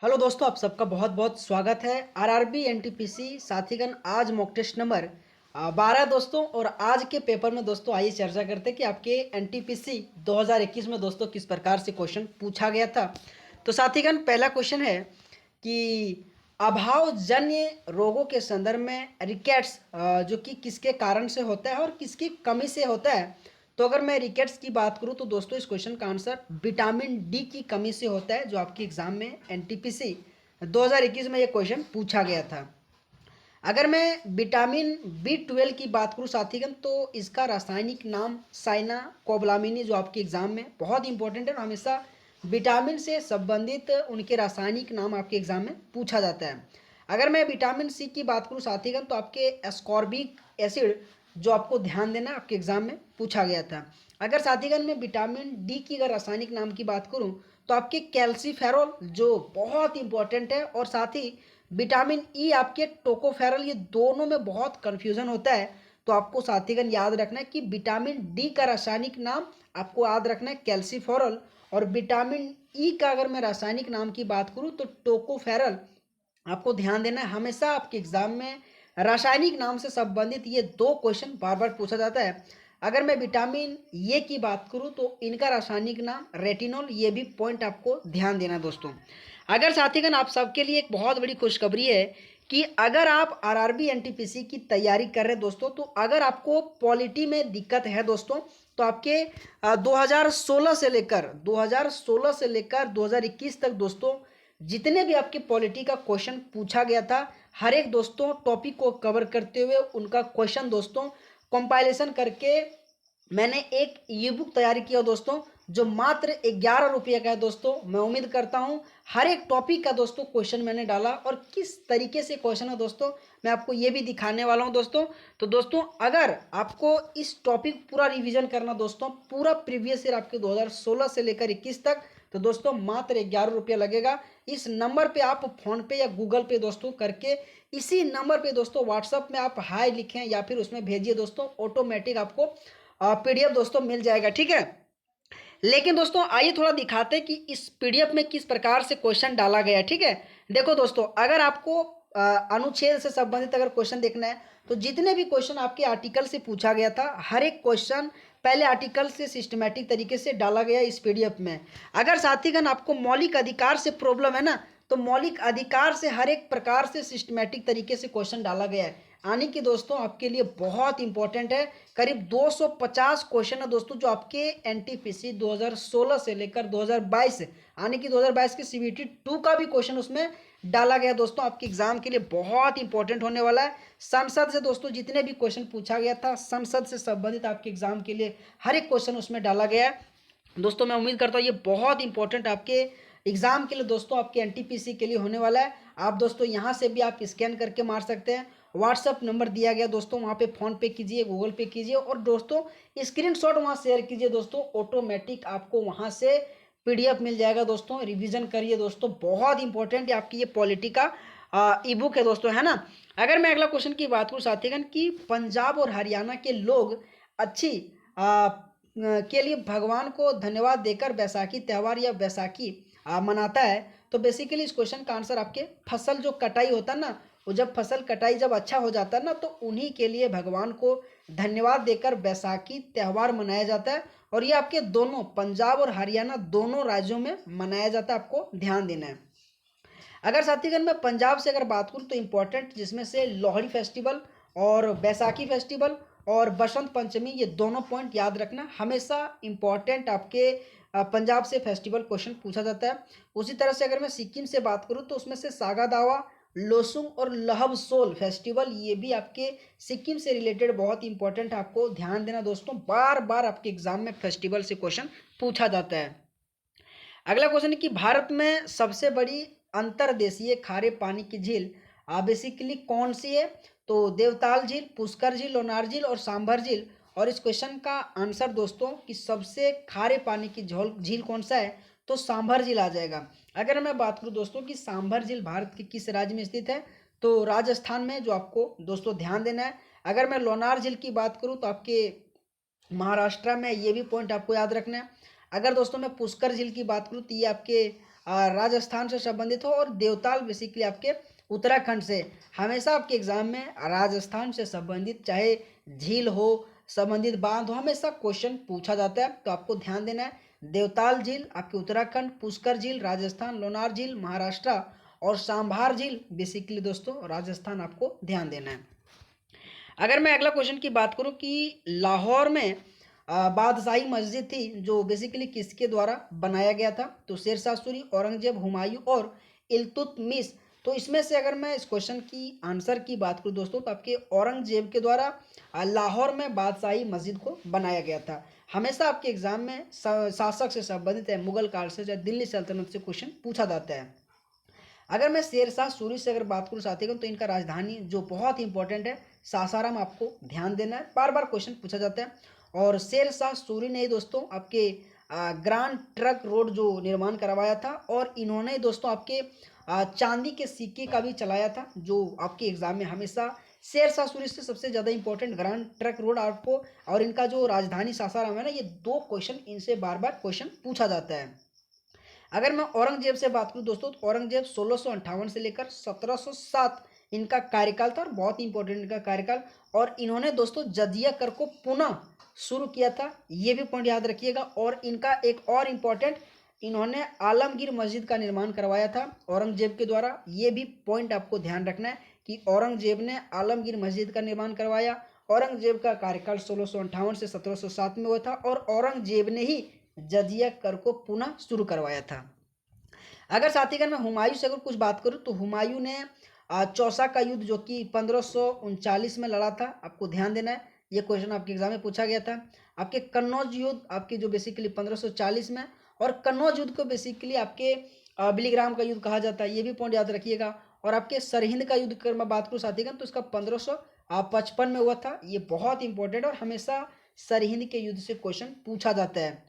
Hello दोस्तों, आप सबका बहुत बहुत स्वागत है। आरआरबी एनटीपीसी साथीगण आज मॉक टेस्ट नंबर 12 दोस्तों। और आज के पेपर में दोस्तों आइए चर्चा करते हैं कि आपके एनटीपीसी 2021 में दोस्तों किस प्रकार से क्वेश्चन पूछा गया था। तो साथीगण पहला क्वेश्चन है कि अभावजन्य रोगों के संदर्भ में रिकेट्स जो कि किसके कारण से होता है और किसकी कमी से होता है। तो अगर मैं रिकेट्स की बात करूं तो दोस्तों इस क्वेश्चन का आंसर विटामिन डी की कमी से होता है, जो आपके एग्जाम में एनटीपीसी 2021 में ये क्वेश्चन पूछा गया था। अगर मैं विटामिन बी 12 की बात करूं साथीगण तो इसका रासायनिक नाम साइना कोबलामिनी, जो आपके एग्जाम में बहुत इंपॉर्टेंट है और हमेशा विटामिन से संबंधित उनके रासायनिक नाम आपके एग्जाम में पूछा जाता है। अगर मैं विटामिन सी की बात करूं साथीगण तो आपके एस्कॉर्बिक एसिड, जो आपको ध्यान देना आपके एग्जाम में पूछा गया था। अगर साथीगण में विटामिन डी की अगर रासायनिक नाम की बात करूं तो आपके कैल्सीफेरॉल, जो बहुत इंपॉर्टेंट है, और साथ ही विटामिन ई आपके टोकोफेरल, ये दोनों में बहुत कंफ्यूजन होता है। तो आपको साथीगण याद रखना है कि विटामिन डी का रासायनिक नाम आपको याद रखना है कैल्सीफेरॉल, और विटामिन ई का अगर मैं रासायनिक नाम की बात करूं तो टोकोफेरल। आपको ध्यान देना है, हमेशा आपके एग्जाम में रासायनिक नाम से संबंधित ये दो क्वेश्चन बार बार पूछा जाता है। अगर मैं विटामिन ए की बात करूं तो इनका रासायनिक नाम रेटिनॉल, ये भी पॉइंट आपको ध्यान देना दोस्तों। अगर साथीगण आप सबके लिए एक बहुत बड़ी खुशखबरी है कि अगर आप आरआरबी एनटीपीसी की तैयारी कर रहे हैं दोस्तों, तो अगर आपको पॉलिटी में दिक्कत है दोस्तों तो आपके 2016 से लेकर 2021 तक दोस्तों जितने भी आपके पॉलिटी का क्वेश्चन पूछा गया था, हर एक दोस्तों टॉपिक को कवर करते हुए उनका क्वेश्चन दोस्तों कंपाइलेशन करके मैंने एक ई बुक तैयार किया दोस्तों, जो मात्र 11 रुपये का है दोस्तों। मैं उम्मीद करता हूं हर एक टॉपिक का दोस्तों क्वेश्चन मैंने डाला, और किस तरीके से क्वेश्चन है दोस्तों मैं आपको ये भी दिखाने वाला हूं दोस्तों। तो दोस्तों अगर आपको इस टॉपिक पूरा रिवीजन करना दोस्तों, पूरा प्रीवियस ईयर आपके 2016 से लेकर 21 तक, तो दोस्तों मात्र 11 रुपये लगेगा। इस नंबर पे आप फोन पे या गूगल पे दोस्तों करके, इसी नंबर पे दोस्तों व्हाट्सअप में आप हाय लिखें या फिर उसमें भेजिए दोस्तों, ऑटोमेटिक आपको पीडीएफ दोस्तों मिल जाएगा, ठीक है। लेकिन दोस्तों आइए थोड़ा दिखाते हैं कि इस पीडीएफ में किस प्रकार से क्वेश्चन डाला गया है, ठीक है। देखो दोस्तों, अगर आपको अनुच्छेद से संबंधित अगर क्वेश्चन देखना है तो जितने भी क्वेश्चन आपके आर्टिकल से पूछा गया था, हर एक क्वेश्चन पहले आर्टिकल से सिस्टमेटिक तरीके से डाला गया इस पीडीएफ में। अगर साथीगण आपको मौलिक अधिकार से प्रॉब्लम है ना, तो मौलिक अधिकार से हर एक प्रकार से सिस्टमेटिक तरीके से क्वेश्चन डाला गया है, आने की दोस्तों आपके लिए बहुत इंपॉर्टेंट है। करीब 250 क्वेश्चन है दोस्तों, जो आपके एनटीपीसी 2016 से लेकर 2022 आने की 2022 की सीबीटी 2 का भी क्वेश्चन उसमें डाला गया दोस्तों। आपके एग्जाम के लिए बहुत इंपॉर्टेंट होने वाला है। संसद से दोस्तों जितने भी क्वेश्चन पूछा गया था, संसद से संबंधित आपके एग्जाम के लिए हर एक क्वेश्चन उसमें डाला गया है दोस्तों। मैं उम्मीद करता हूँ ये बहुत इंपॉर्टेंट आपके एग्जाम के लिए दोस्तों, आपके एनटीपीसी के लिए होने वाला है। आप दोस्तों यहाँ से भी आप स्कैन करके मार सकते हैं। व्हाट्सअप नंबर दिया गया दोस्तों, वहाँ पे फ़ोन पे कीजिए, गूगल पे कीजिए, और दोस्तों स्क्रीनशॉट वहाँ शेयर कीजिए दोस्तों, ऑटोमेटिक आपको वहाँ से पीडीएफ मिल जाएगा दोस्तों। रिवीजन करिए दोस्तों, बहुत इंपॉर्टेंट है आपकी ये पॉलिटी का ई बुक है दोस्तों, है ना। अगर मैं अगला क्वेश्चन की बात करूँ साथीगण कि पंजाब और हरियाणा के लोग अच्छी के लिए भगवान को धन्यवाद देकर बैसाखी त्यौहार या बैसाखी मनाता है, तो बेसिकली इस क्वेश्चन का आंसर आपके फसल जो कटाई होता है ना, वो जब फसल कटाई जब अच्छा हो जाता है ना, तो उन्हीं के लिए भगवान को धन्यवाद देकर बैसाखी त्यौहार मनाया जाता है। और ये आपके दोनों पंजाब और हरियाणा दोनों राज्यों में मनाया जाता है, आपको ध्यान देना है। अगर साथीगण मैं पंजाब से अगर बात करूँ तो इम्पोर्टेंट जिसमें से लोहड़ी फेस्टिवल और बैसाखी फेस्टिवल और बसंत पंचमी, ये दोनों पॉइंट याद रखना, हमेशा इम्पॉर्टेंट आपके पंजाब से फेस्टिवल क्वेश्चन पूछा जाता है। उसी तरह से अगर मैं सिक्किम से बात करूं तो उसमें से सागा दावा, लोसुंग और लहब सोल फेस्टिवल, ये भी आपके सिक्किम से रिलेटेड बहुत इंपॉर्टेंट, आपको ध्यान देना दोस्तों, बार बार आपके एग्जाम में फेस्टिवल से क्वेश्चन पूछा जाता है। अगला क्वेश्चन है कि भारत में सबसे बड़ी अंतर्देशीय खारे पानी की झील बेसिकली कौन सी है, तो देवताल झील, पुष्कर झील, लोनार झील और सांभर झील। और इस क्वेश्चन का आंसर दोस्तों कि सबसे खारे पानी की झील कौन सा है, तो सांभर झील आ जाएगा। अगर मैं बात करूं दोस्तों कि सांभर झील भारत के किस राज्य में स्थित है, तो राजस्थान में, जो आपको दोस्तों ध्यान देना है। अगर मैं लोनार झील की बात करूं तो आपके महाराष्ट्र में, ये भी पॉइंट आपको याद रखना है। अगर दोस्तों मैं पुष्कर झील की बात करूँ तो ये आपके राजस्थान से संबंधित हो, और देवताल बेसिकली आपके उत्तराखंड से। हमेशा आपके एग्जाम में राजस्थान से संबंधित, चाहे झील हो, संबंधित बांध हो, हमेशा क्वेश्चन पूछा जाता है। तो आपको ध्यान देना है, देवताल झील आपके उत्तराखंड, पुष्कर झील राजस्थान, लोनार झील महाराष्ट्र, और सांभार झील बेसिकली दोस्तों राजस्थान, आपको ध्यान देना है। अगर मैं अगला क्वेश्चन की बात करूं कि लाहौर में बादशाही मस्जिद थी जो बेसिकली किसके द्वारा बनाया गया था, तो शेरशाह सूरी, औरंगजेब, हुमायूं और इल्तुतमिश। तो इसमें से अगर मैं इस क्वेश्चन की आंसर की बात करूं दोस्तों, तो आपके औरंगजेब के द्वारा लाहौर में बादशाही मस्जिद को बनाया गया था। हमेशा आपके एग्जाम में शासक से संबंधित है, मुगल काल से या दिल्ली सल्तनत से क्वेश्चन पूछा जाता है। अगर मैं शेरशाह सूरी से अगर बात करूँ साथीगण, तो इनका राजधानी जो बहुत इंपॉर्टेंट है सासाराम, आपको ध्यान देना है, बार बार क्वेश्चन पूछा जाता है। और शेरशाह सूरी ने ही दोस्तों आपके ग्रांड ट्रक रोड जो निर्माण करवाया था, और इन्होंने ही दोस्तों आपके चांदी के सिक्के का भी चलाया था, जो आपके एग्जाम में हमेशा शेरशाह सूरी से सबसे ज़्यादा इंपॉर्टेंट ग्रांड ट्रक रोड आपको, और इनका जो राजधानी सासाराम है ना, ये दो क्वेश्चन इनसे बार बार क्वेश्चन पूछा जाता है। अगर मैं औरंगजेब से बात करूं दोस्तों, तो औरंगजेब 1658 से लेकर 1707 इनका कार्यकाल था, और बहुत ही इंपॉर्टेंट इनका कार्यकाल। और इन्होंने दोस्तों जजिया कर को पुनः शुरू किया था, ये भी पॉइंट याद रखिएगा। और इनका एक और इम्पॉर्टेंट, इन्होंने आलमगीर मस्जिद का निर्माण करवाया था औरंगजेब के द्वारा, ये भी पॉइंट आपको ध्यान रखना है कि औरंगजेब ने आलमगीर मस्जिद का निर्माण करवाया। औरंगजेब का कार्यकाल 1658 से 1707 में हुआ था, और औरंगजेब ने ही जजिया कर को पुनः शुरू करवाया था। अगर साथीगण मैं हुमायूं से अगर कुछ बात करूं, तो हुमायूं ने चौसा का युद्ध जो कि 1539 में लड़ा था, आपको ध्यान देना है, ये क्वेश्चन आपके एग्जाम में पूछा गया था। आपके कन्नौज युद्ध आपके जो बेसिकली 1540 में, और कन्नौज युद्ध को बेसिकली आपके बिलीग्राम का युद्ध कहा जाता है, ये भी पॉइंट याद रखिएगा। और आपके सरहिंद का युद्ध कर मैं बात करूँ साथीगण, तो इसका 1555 में हुआ था, ये बहुत इंपॉर्टेंट, और हमेशा सरहिंद के युद्ध से क्वेश्चन पूछा जाता है।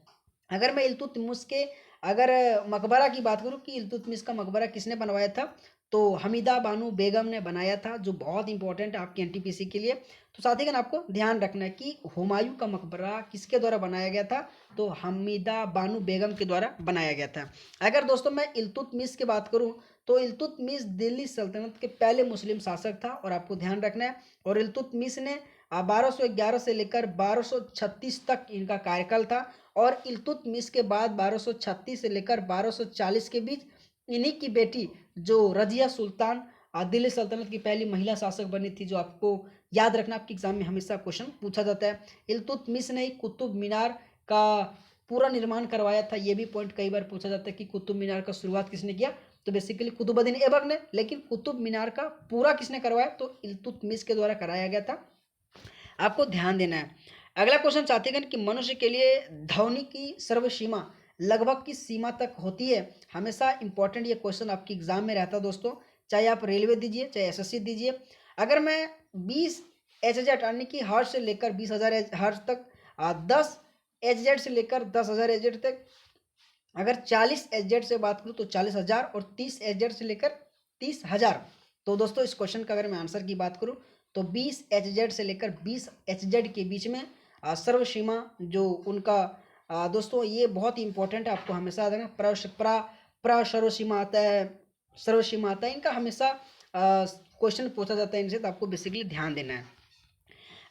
अगर मैं इल्तुतमिश के अगर मकबरा की बात करूं कि इल्तुतमिश का मकबरा किसने बनवाया था, तो हमीदा बानो बेगम ने बनाया था, जो बहुत इंपॉर्टेंट है आपकी एनटीपीसी के लिए। तो साथीगण आपको ध्यान रखना है कि हुमायूं का मकबरा किसके द्वारा बनाया गया था, तो हमीदा बानो बेगम के द्वारा बनाया गया था। अगर दोस्तों मैं इल्तुतमिश की बात करूं, तो इल्तुतमिश दिल्ली सल्तनत के पहले मुस्लिम शासक था, और आपको ध्यान रखना है। और इल्तुतमिश ने 1211 से लेकर 1236 तक इनका कार्यकाल था, और इल्तुतमिश के बाद 1236 से लेकर 1240 के बीच इन्हीं की बेटी जो रजिया सुल्तान दिल्ली सल्तनत की पहली महिला शासक बनी थी, जो आपको याद रखना, आपके एग्जाम में हमेशा क्वेश्चन पूछा जाता है। इल्तुतमिश ने कुतुब मीनार का पूरा निर्माण करवाया था, ये भी पॉइंट कई बार पूछा जाता है कि कुतुब मीनार का शुरुआत किसने किया, तो बेसिकली कुतुबुद्दीन ऐबक ने। लेकिन कुतुब मीनार का पूरा किसने करवाया, तो इल्तुतमिश के द्वारा कराया गया था, आपको ध्यान देना है। अगला क्वेश्चन चाहते हैं कि मनुष्य के लिए ध्वनि की सर्वसीमा लगभग किस सीमा तक होती है। हमेशा इंपॉर्टेंट ये क्वेश्चन आपके एग्जाम में रहता है दोस्तों, चाहे आप रेलवे दीजिए चाहे एसएससी दीजिए। अगर मैं 20 एचजेड यानी कि हर्ट्ज से लेकर 20,000 हर्ट्ज तक, 10 एचजेड से लेकर 10,000 एचजेड तक, अगर 40 एचजेड से बात करूँ तो 40,000, और 30 एचजेड से लेकर 30,000। तो दोस्तों इस क्वेश्चन का अगर मैं आंसर की बात करूँ, तो 20 एचजेड से लेकर 20 एचजेड के बीच में सर्वसीमा जो उनका दोस्तों ये बहुत ही इंपॉर्टेंट है, आपको हमेशा याद रखना। सर्वसीमा आता है, सर्वसीमा आता है, इनका हमेशा क्वेश्चन पूछा जाता है इनसे, तो आपको बेसिकली ध्यान देना है।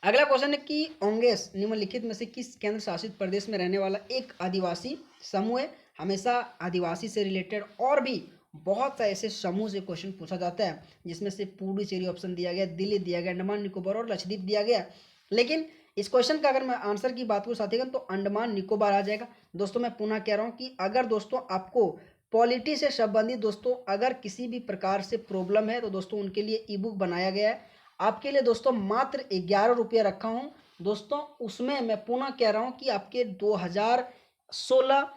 अगला क्वेश्चन है कि ओंगेस निम्नलिखित में से किस केंद्र शासित प्रदेश में रहने वाला एक आदिवासी समूह है। हमेशा आदिवासी से रिलेटेड और भी बहुत सा ऐसे समूह से क्वेश्चन पूछा जाता है, जिसमें से पुडुचेरी ऑप्शन दिया गया, दिल्ली दिया गया, अंडमान निकोबार और लक्षद्वीप दिया गया। लेकिन इस क्वेश्चन का अगर मैं आंसर की बात करूँ साथीगण, तो अंडमान निकोबार आ जाएगा। दोस्तों मैं पुनः कह रहा हूँ कि अगर दोस्तों आपको पॉलिटी से संबंधित दोस्तों अगर किसी भी प्रकार से प्रॉब्लम है, तो दोस्तों उनके लिए ई बुक बनाया गया है आपके लिए दोस्तों, मात्र 11 रुपये रखा हूँ दोस्तों। उसमें मैं पुनः कह रहा हूँ कि आपके 2016,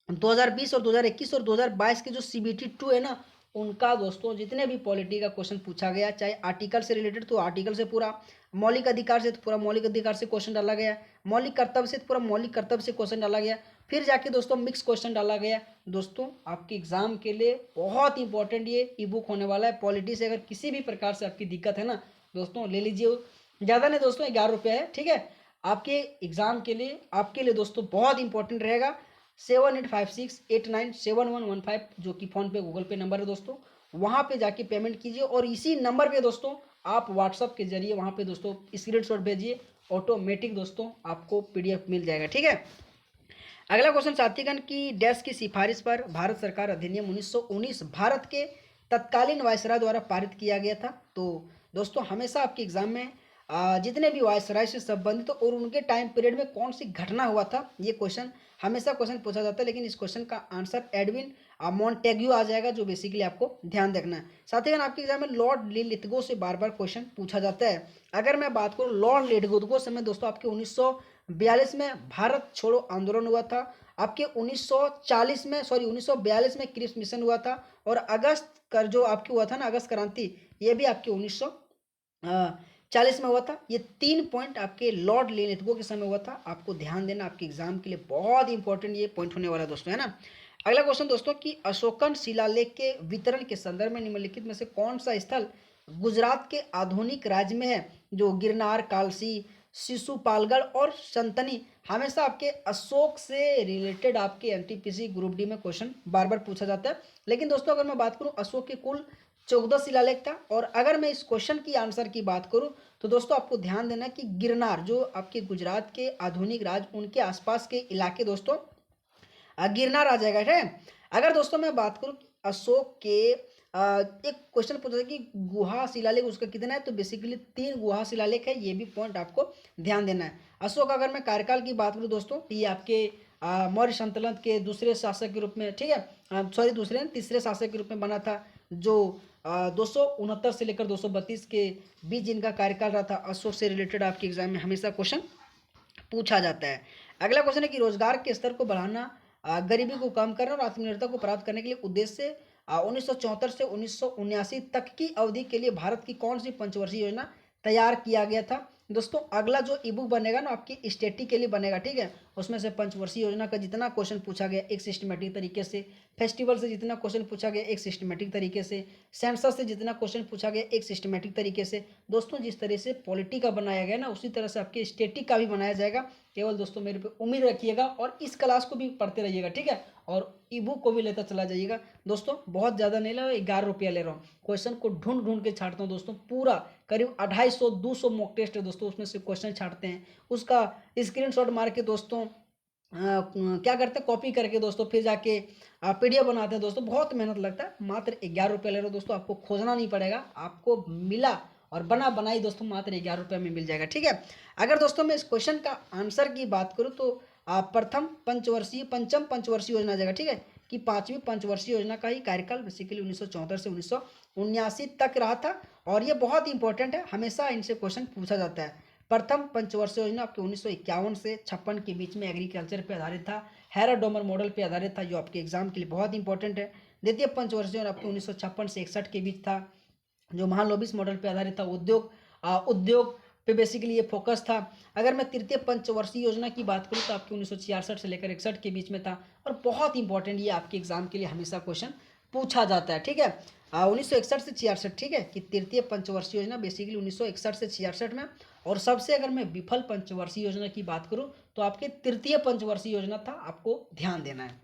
2020 और 2021 और 2022 के जो CBT 2 है ना, उनका दोस्तों जितने भी पॉलिटी का क्वेश्चन पूछा गया, चाहे आर्टिकल से रिलेटेड तो आर्टिकल से पूरा, मौलिक अधिकार से तो पूरा मौलिक अधिकार से क्वेश्चन डाला गया, मौलिक कर्तव्य से तो पूरा मौलिक कर्तव्य से क्वेश्चन डाला गया, फिर जाके दोस्तों मिक्स क्वेश्चन डाला गया। दोस्तों आपके एग्जाम के लिए बहुत इंपॉर्टेंट ये ई बुक होने वाला है। पॉलिटी से अगर किसी भी प्रकार से आपकी दिक्कत है ना दोस्तों, ले लीजिए, ज़्यादा नहीं दोस्तों, 11 रुपये है, ठीक है। आपके एग्जाम के लिए, आपके लिए दोस्तों बहुत इंपॉर्टेंट रहेगा। 7856897115, जो कि फ़ोन पे गूगल पे नंबर है दोस्तों, वहाँ पे जाके पेमेंट कीजिए और इसी नंबर पे दोस्तों आप व्हाट्सअप के जरिए वहाँ पे दोस्तों स्क्रीनशॉट भेजिए, ऑटोमेटिक दोस्तों आपको पीडीएफ मिल जाएगा। ठीक है। अगला क्वेश्चन साथीगण की डैश की सिफारिश पर भारत सरकार अधिनियम 1919 भारत के तत्कालीन वायसराय द्वारा पारित किया गया था। तो दोस्तों हमेशा आपके एग्जाम में जितने भी वायसराय से संबंधित और उनके टाइम पीरियड में कौन सी घटना हुआ था, ये क्वेश्चन हमेशा क्वेश्चन पूछा जाता है। लेकिन इस क्वेश्चन का आंसर एडविन मॉन्टेग्यू आ जाएगा, जो बेसिकली आपको ध्यान रखना है। साथीगण आपके एग्जाम में लॉर्ड लिथगो से बार बार क्वेश्चन पूछा जाता है। अगर मैं बात करूँ लॉर्ड लिथगो समय दोस्तों आपके 1942 में भारत छोड़ो आंदोलन हुआ था। आपके 1942 में क्रिप्स मिशन हुआ था। और अगस्त कर जो आपकी हुआ था ना, अगस्त क्रांति, ये भी आपके 1940 में हुआ था। ये 3 पॉइंट आपके लॉर्ड लिथगो के समय हुआ था। आपको ध्यान देना, आपके एग्जाम के लिए बहुत इंपॉर्टेंट ये पॉइंट होने वाला दोस्तों, है ना। अगला क्वेश्चन दोस्तों कि अशोकन शिलालेख के वितरण के संदर्भ में निम्नलिखित में से कौन सा स्थल गुजरात के आधुनिक राज्य में है। जो गिरनार, कालसी, शिशुपालगढ़ और संतनी, हमेशा आपके अशोक से रिलेटेड आपके एनटीपीसी ग्रुप डी में क्वेश्चन बार बार पूछा जाता है। लेकिन दोस्तों अगर मैं बात करूं अशोक के कुल 14 शिलालेख था। और अगर मैं इस क्वेश्चन की आंसर की बात करूं तो दोस्तों आपको ध्यान देना कि गिरनार जो आपके गुजरात के आधुनिक राज्य उनके आसपास के इलाके दोस्तों गिरनार आ जाएगा। है। अगर दोस्तों मैं बात करूं अशोक के एक क्वेश्चन पूछा था कि गुहा शिलालेख उसका कितना है, तो बेसिकली 3 गुहा शिलालेख है। ये भी पॉइंट आपको ध्यान देना है। अशोक अगर मैं कार्यकाल की बात करूं दोस्तों, ये आपके मौर्य सल्तनत के दूसरे शासक के रूप में, ठीक है, सॉरी दूसरे तीसरे शासक के रूप में बना था। जो 269 से लेकर 232 के बीच जिनका कार्यकाल रहा था। अशोक से रिलेटेड आपके एग्जाम में हमेशा क्वेश्चन पूछा जाता है। अगला क्वेश्चन है कि रोजगार के स्तर को बढ़ाना, गरीबी को कम करना और आत्मनिर्भरता को प्राप्त करने के लिए उद्देश्य से 1974 से 1979 तक की अवधि के लिए भारत की कौन सी पंचवर्षीय योजना तैयार किया गया था। दोस्तों अगला जो ई बुक बनेगा ना आपकी स्टेटिक के लिए बनेगा, ठीक है। उसमें से पंचवर्षीय योजना का जितना क्वेश्चन पूछा गया एक सिस्टमेटिक तरीके से, फेस्टिवल से जितना क्वेश्चन पूछा गया एक सिस्टमेटिक तरीके से, सेंसस से जितना क्वेश्चन पूछा गया एक सिस्टमेटिक तरीके से, दोस्तों जिस तरह से पॉलिटी का बनाया गया ना उसी तरह से आपके स्टेटिक का भी बनाया जाएगा। केवल दोस्तों मेरे पे उम्मीद रखिएगा और इस क्लास को भी पढ़ते रहिएगा, ठीक है। और ई बुक को भी लेता चला जाइएगा दोस्तों। बहुत ज़्यादा नहीं ले रहा हूँ, 11 रुपया ले रहा हूँ। क्वेश्चन को ढूंढ ढूंढ के छाटता हूँ दोस्तों। पूरा करीब 250-200 मॉक टेस्ट है दोस्तों, उसमें से क्वेश्चन छाटते हैं, उसका स्क्रीनशॉट मार के दोस्तों क्या करते हैं, कॉपी करके दोस्तों फिर जाके पीडीएफ बनाते हैं दोस्तों। बहुत मेहनत लगता है। मात्र 11 रुपये ले रहे हो दोस्तों, आपको खोजना नहीं पड़ेगा, आपको मिला और बना बनाई दोस्तों मात्र 11 रुपये में मिल जाएगा, ठीक है। अगर दोस्तों मैं इस क्वेश्चन का आंसर की बात करूँ तो पंचम पंचवर्षीय योजना आ जाएगा, ठीक है। कि 5वीं पंचवर्षीय योजना का ही कार्यकाल बेसिकली 1974 से 1979 तक रहा था। और ये बहुत इंपॉर्टेंट है, हमेशा इनसे क्वेश्चन पूछा जाता है। प्रथम पंचवर्षीय योजना आपके 1951 से 56 के बीच में एग्रीकल्चर पे आधारित था, हैराडोमर मॉडल पे आधारित था, जो आपके एग्जाम के लिए बहुत इंपॉर्टेंट है। द्वितीय पंचवर्षीय योजना आपके 1956 से 61 के बीच था, जो महालोबिस मॉडल पे आधारित था। उद्योग पे बेसिकली ये फोकस था। अगर मैं तृतीय पंचवर्षीय योजना की बात करूँ तो आपके 1966 से लेकर 61 के बीच में था। और बहुत इंपॉर्टेंट ये आपके एग्जाम के लिए हमेशा क्वेश्चन पूछा जाता है, ठीक है। 1961 से 66, ठीक है, कि तृतीय पंचवर्षीय योजना बेसिकली 1961 से 66 में। और सबसे अगर मैं विफल पंचवर्षीय योजना की बात करूं तो आपके तृतीय पंचवर्षीय योजना था, आपको ध्यान देना है।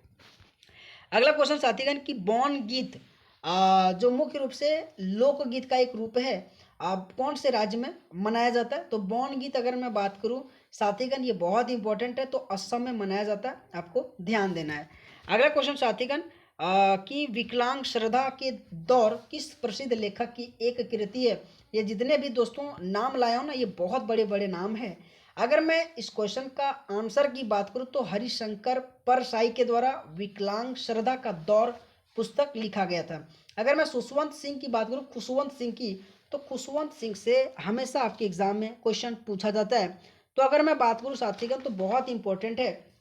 अगला क्वेश्चन साथीगण कि बौन गीत जो मुख्य रूप से लोकगीत का एक रूप है, कौन से राज्य में मनाया जाता है। तो बौन गीत अगर मैं बात करूं साथीगण ये बहुत इंपॉर्टेंट है, तो असम में मनाया जाता है, आपको ध्यान देना है। अगला क्वेश्चन साथीगण कि विकलांग श्रद्धा के दौर किस प्रसिद्ध लेखक की एक कृति है। ये जितने भी दोस्तों नाम लाया हूँ ना, ये बहुत बड़े बड़े नाम हैं। अगर मैं इस क्वेश्चन का आंसर की बात करूं तो हरिशंकर परसाई के द्वारा विकलांग श्रद्धा का दौर पुस्तक लिखा गया था। अगर मैं खुशवंत सिंह की बात करूं, खुशवंत सिंह की, तो खुशवंत सिंह से हमेशा आपके एग्जाम में क्वेश्चन पूछा जाता है। तो अगर मैं बात करूं साथीगण तो बहुत इंपॉर्टेंट है,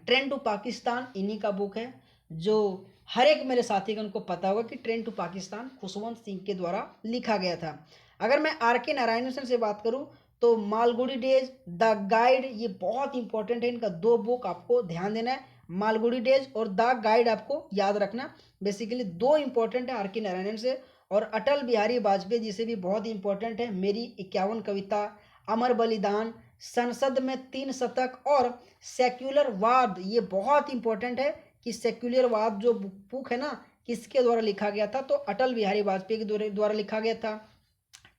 ट्रेन टू पाकिस्तान इन्हीं का बुक है, जो हर एक मेरे साथीगण को पता होगा कि ट्रेन टू पाकिस्तान खुशवंत सिंह के द्वारा लिखा गया था। अगर मैं आर के नारायणन से बात करूं तो मालगुडी डेज, द गाइड, ये बहुत इंपॉर्टेंट है। इनका 2 बुक आपको ध्यान देना है, मालगुडी डेज और द गाइड, आपको याद रखना। बेसिकली 2 इंपॉर्टेंट है आर के नारायणन से। और अटल बिहारी वाजपेयी जी से भी बहुत इंपॉर्टेंट है, मेरी 51 कविता, अमर बलिदान, संसद में 3 शतक और सेक्युलरवाद, ये बहुत इंपॉर्टेंट है कि सेक्युलरवाद जो बुक है ना, किसके द्वारा लिखा गया था, तो अटल बिहारी वाजपेयी के द्वारा लिखा गया था।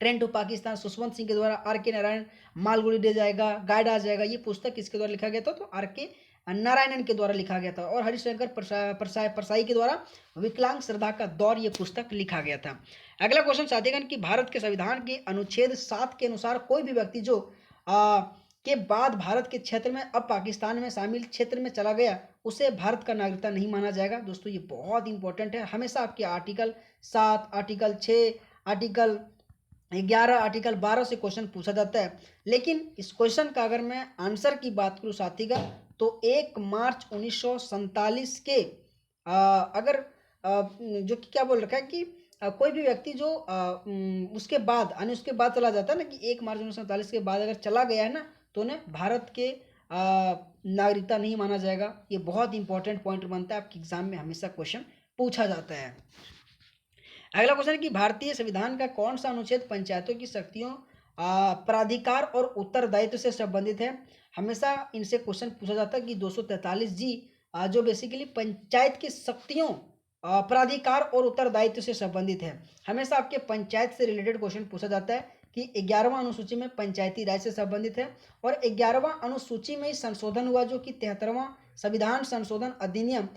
ट्रेंड टू पाकिस्तान सुषवंत सिंह के द्वारा, आर के नारायण, मालगुडी डे जाएगा, गाइड आ जाएगा, ये पुस्तक किसके द्वारा लिखा गया था, तो आर के नारायणन के द्वारा लिखा गया था। और हरिशंकर परसाई के द्वारा विकलांग श्रद्धा का दौर, ये पुस्तक लिखा गया था। अगला क्वेश्चन साथीगण कि भारत के संविधान के अनुच्छेद 7 के अनुसार कोई भी व्यक्ति जो के बाद भारत के क्षेत्र में अब पाकिस्तान में शामिल क्षेत्र में चला गया, उसे भारत का नागरिकता नहीं माना जाएगा। दोस्तों ये बहुत इंपॉर्टेंट है, हमेशा आपके आर्टिकल 7, आर्टिकल 6, आर्टिकल 11, आर्टिकल 12 से क्वेश्चन पूछा जाता है। लेकिन इस क्वेश्चन का अगर मैं आंसर की बात करूँ साथीगण, तो 1 मार्च 1947 के अगर जो कि क्या बोल रखा है कि कोई भी व्यक्ति जो उसके बाद यानी उसके बाद चला जाता है ना, कि 1 मार्च 1947 के बाद अगर चला गया है ना, तो उन्हें भारत के नागरिकता नहीं माना जाएगा। ये बहुत इंपॉर्टेंट पॉइंट बनता है, आपके एग्जाम में हमेशा क्वेश्चन पूछा जाता है। अगला क्वेश्चन है कि भारतीय संविधान का कौन सा अनुच्छेद पंचायतों की शक्तियों, प्राधिकार और उत्तरदायित्व से संबंधित है। हमेशा इनसे क्वेश्चन पूछा जाता है कि 243 जी जो बेसिकली पंचायत की शक्तियों, प्राधिकार और उत्तरदायित्व से संबंधित है। हमेशा आपके पंचायत से रिलेटेड क्वेश्चन पूछा जाता है कि 11वां अनुसूची में पंचायती राज से संबंधित है, और 11वां अनुसूची में ही संशोधन हुआ जो कि 73वां संविधान संशोधन अधिनियम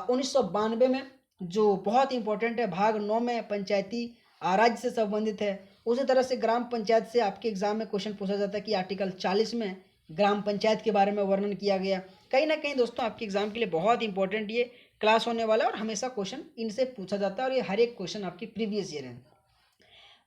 1992 में, जो बहुत इंपॉर्टेंट है, भाग 9 में पंचायती राज्य से संबंधित है। उसी तरह से ग्राम पंचायत से आपके एग्जाम में क्वेश्चन पूछा जाता है कि आर्टिकल 40 में ग्राम पंचायत के बारे में वर्णन किया गया। कहीं ना कहीं दोस्तों आपके एग्जाम के लिए बहुत इंपॉर्टेंट ये क्लास होने वाला है, और हमेशा क्वेश्चन इनसे पूछा जाता है, और ये हर एक क्वेश्चन आपकी प्रीवियस ईयर है।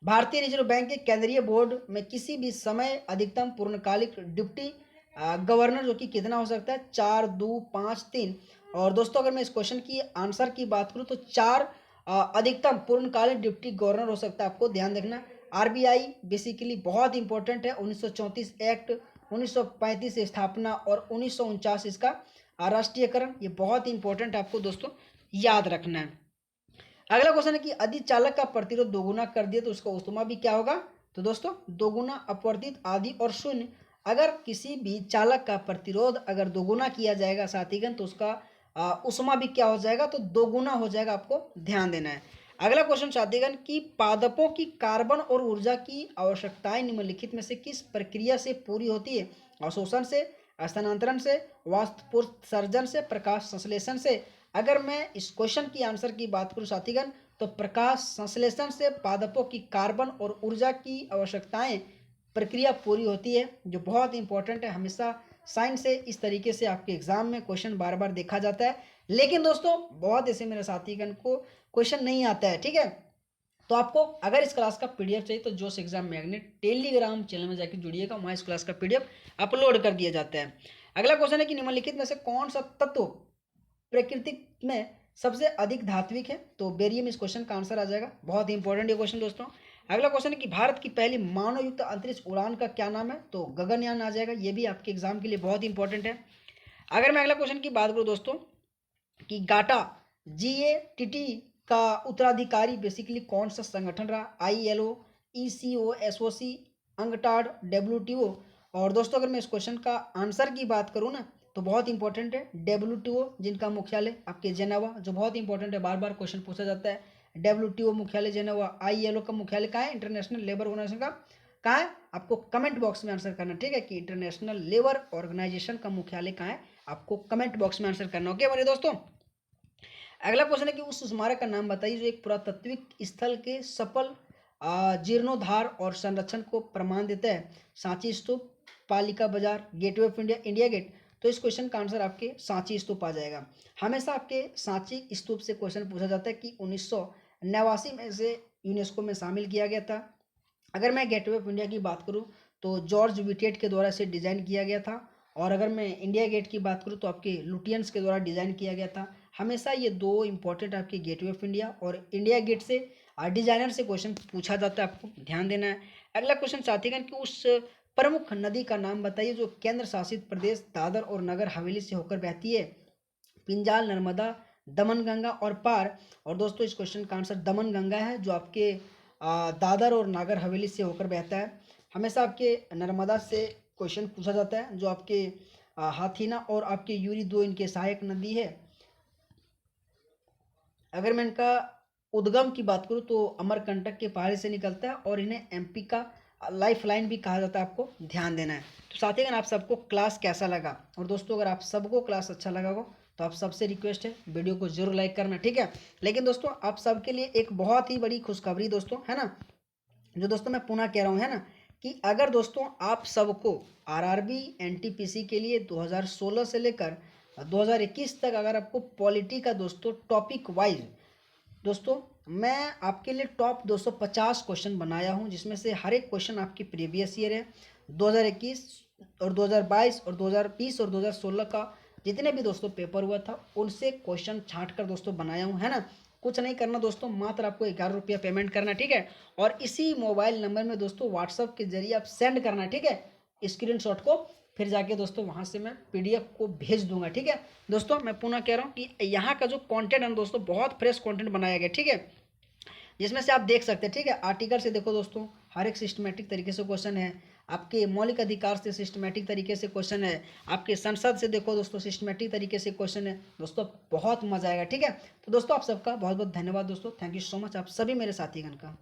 भारतीय रिजर्व बैंक के केंद्रीय बोर्ड में किसी भी समय अधिकतम पूर्णकालिक डिप्टी गवर्नर जो कि कितना हो सकता है, 4, 2, 5, 3। और दोस्तों अगर मैं इस क्वेश्चन की आंसर की बात करूं तो 4 अधिकतम पूर्णकालिक डिप्टी गवर्नर हो सकता है। आपको ध्यान रखना, आरबीआई बेसिकली बहुत इंपॉर्टेंट है। 1934 एक्ट, 1935 से स्थापना, और 1949 इसका राष्ट्रीयकरण, ये बहुत इंपॉर्टेंट आपको दोस्तों याद रखना है। अगला क्वेश्चन है कि यदि चालक का प्रतिरोध दोगुना कर दिया तो उसका उष्मा भी क्या होगा, तो दोस्तों दोगुना, अपवर्तित, आदि और शून्य। अगर किसी भी चालक का प्रतिरोध अगर दोगुना किया जाएगा साथीगण, तो उसका उष्मा भी क्या हो जाएगा, तो दोगुना हो जाएगा, आपको ध्यान देना है। अगला क्वेश्चन साथीगण कि पादपों की कार्बन और ऊर्जा की आवश्यकताएं निम्नलिखित में से किस प्रक्रिया से पूरी होती है। अवशोषण से, स्थानांतरण से, वाष्पोत्सर्जन से, प्रकाश संश्लेषण से। अगर मैं इस क्वेश्चन की आंसर की बात करूं साथीगण, तो प्रकाश संश्लेषण से पादपों की कार्बन और ऊर्जा की आवश्यकताएं प्रक्रिया पूरी होती है, जो बहुत इंपॉर्टेंट है। हमेशा साइंस से इस तरीके से आपके एग्जाम में क्वेश्चन बार बार देखा जाता है। लेकिन दोस्तों बहुत ऐसे मेरे साथीगण को क्वेश्चन नहीं आता है, ठीक है। तो आपको अगर इस क्लास का पीडीएफ चाहिए तो जोश एग्जाम मैग्नेट टेलीग्राम चैनल में जाकर जुड़िएगा, वहाँ इस क्लास का पीडीएफ अपलोड कर दिया जाता है। अगला क्वेश्चन है कि निम्नलिखित में से कौन सा तत्व प्रकृति में सबसे अधिक धात्विक है, तो बेरियम इस क्वेश्चन का आंसर आ जाएगा। बहुत ही इंपॉर्टेंट ये क्वेश्चन दोस्तों। अगला क्वेश्चन है कि भारत की पहली मानव युक्त अंतरिक्ष उड़ान का क्या नाम है, तो गगनयान आ जाएगा। ये भी आपके एग्जाम के लिए बहुत इंपॉर्टेंट है। अगर मैं अगला क्वेश्चन की बात करूँ दोस्तों कि गाटा GATT का उत्तराधिकारी बेसिकली कौन सा संगठन रहा, ILO, ECO, SOC, अंगटाड, WTO। और दोस्तों अगर मैं इस क्वेश्चन का आंसर की बात करूँ ना, तो बहुत इंपॉर्टेंट है WTO, जिनका मुख्यालय आपके जेनेवा, जो बहुत इंपॉर्टेंट है, बार बार क्वेश्चन पूछा जाता है। WTO मुख्यालय जेनेवा। ILO का मुख्यालय कहाँ है, इंटरनेशनल लेबर ऑर्गेनाइजेशन का कहाँ है, आपको कमेंट बॉक्स में आंसर करना, ठीक है, कि इंटरनेशनल लेबर ऑर्गेनाइजेशन का मुख्यालय कहाँ है, आपको कमेंट बॉक्स में आंसर करना। ओके मेरे दोस्तों। अगला क्वेश्चन है कि उस स्मारक का नाम बताइए जो एक पुरातात्विक स्थल के सफल जीर्णोद्धार और संरक्षण को प्रमाण देता है। Sanchi stupa, Palika Bazaar, Gateway of India, India Gate. तो इस क्वेश्चन का आंसर आपके सांची स्तूप आ जाएगा। हमेशा आपके सांची स्तूप से क्वेश्चन पूछा जाता है कि 1989 में से यूनेस्को में शामिल किया गया था। अगर मैं गेटवे ऑफ इंडिया की बात करूं तो जॉर्ज विटेट के द्वारा इसे डिज़ाइन किया गया था। और अगर मैं इंडिया गेट की बात करूं तो आपके लुटियंस के द्वारा डिज़ाइन किया गया था। हमेशा ये दो इंपॉर्टेंट आपके गेटवे ऑफ इंडिया और इंडिया गेट से डिजाइनर से क्वेश्चन पूछा जाता है, आपको ध्यान देना है। अगला क्वेश्चन साथीगण कि उस प्रमुख नदी का नाम बताइए जो केंद्र शासित प्रदेश दादर और नगर हवेली से होकर बहती है। पिंजाल, नर्मदा, दमन गंगा और पार। और दोस्तों इस क्वेश्चन का आंसर दमन गंगा है, जो आपके दादर और नागर हवेली से होकर बहता है। हमेशा आपके नर्मदा से क्वेश्चन पूछा जाता है। जो आपके हाथीना और आपके यूरी दो इनके सहायक नदी है। अगर मैं इनका उद्गम की बात करूँ तो अमरकंटक के पहाड़ी से निकलता है और इन्हें एमपी का लाइफ लाइन भी कहा जाता है, आपको ध्यान देना है। तो साथियों आप सबको क्लास कैसा लगा, और दोस्तों अगर आप सबको क्लास अच्छा लगा हो तो आप सबसे रिक्वेस्ट है वीडियो को जरूर लाइक करना, ठीक है। लेकिन दोस्तों आप सबके लिए एक बहुत ही बड़ी खुशखबरी दोस्तों, है ना, जो दोस्तों मैं पुनः कह रहा हूँ, है ना, कि अगर दोस्तों आप सबको आरआरबी एनटीपीसी के लिए 2016 से लेकर 2021 तक अगर आपको पॉलिटी का दोस्तों टॉपिक वाइज दोस्तों मैं आपके लिए टॉप 250 क्वेश्चन बनाया हूं, जिसमें से हर एक क्वेश्चन आपकी प्रीवियस ईयर है 2021 और 2022 और 2020 और 2016 का जितने भी दोस्तों पेपर हुआ था उनसे क्वेश्चन छांट कर दोस्तों बनाया हूं, है ना। कुछ नहीं करना दोस्तों, मात्र आपको 11 रुपया पेमेंट करना, ठीक है। और इसी मोबाइल नंबर में दोस्तों व्हाट्सअप के जरिए आप सेंड करना, ठीक है, स्क्रीनशॉट को। फिर जाके दोस्तों वहां से मैं पीडीएफ को भेज दूंगा, ठीक है। दोस्तों मैं पुनः कह रहा हूँ कि यहाँ का जो कंटेंट है दोस्तों बहुत फ्रेश कंटेंट बनाया गया, ठीक है, जिसमें से आप देख सकते हैं, ठीक है। आर्टिकल से देखो दोस्तों हर एक सिस्टमेटिक तरीके से क्वेश्चन है, आपके मौलिक अधिकार से सिस्टमेटिक तरीके से क्वेश्चन है, आपके संसद से देखो दोस्तों सिस्टमेटिक तरीके से क्वेश्चन है दोस्तों, बहुत मजा आएगा, ठीक है। तो दोस्तों आप सबका बहुत बहुत धन्यवाद दोस्तों, थैंक यू सो मच आप सभी मेरे साथीगण का।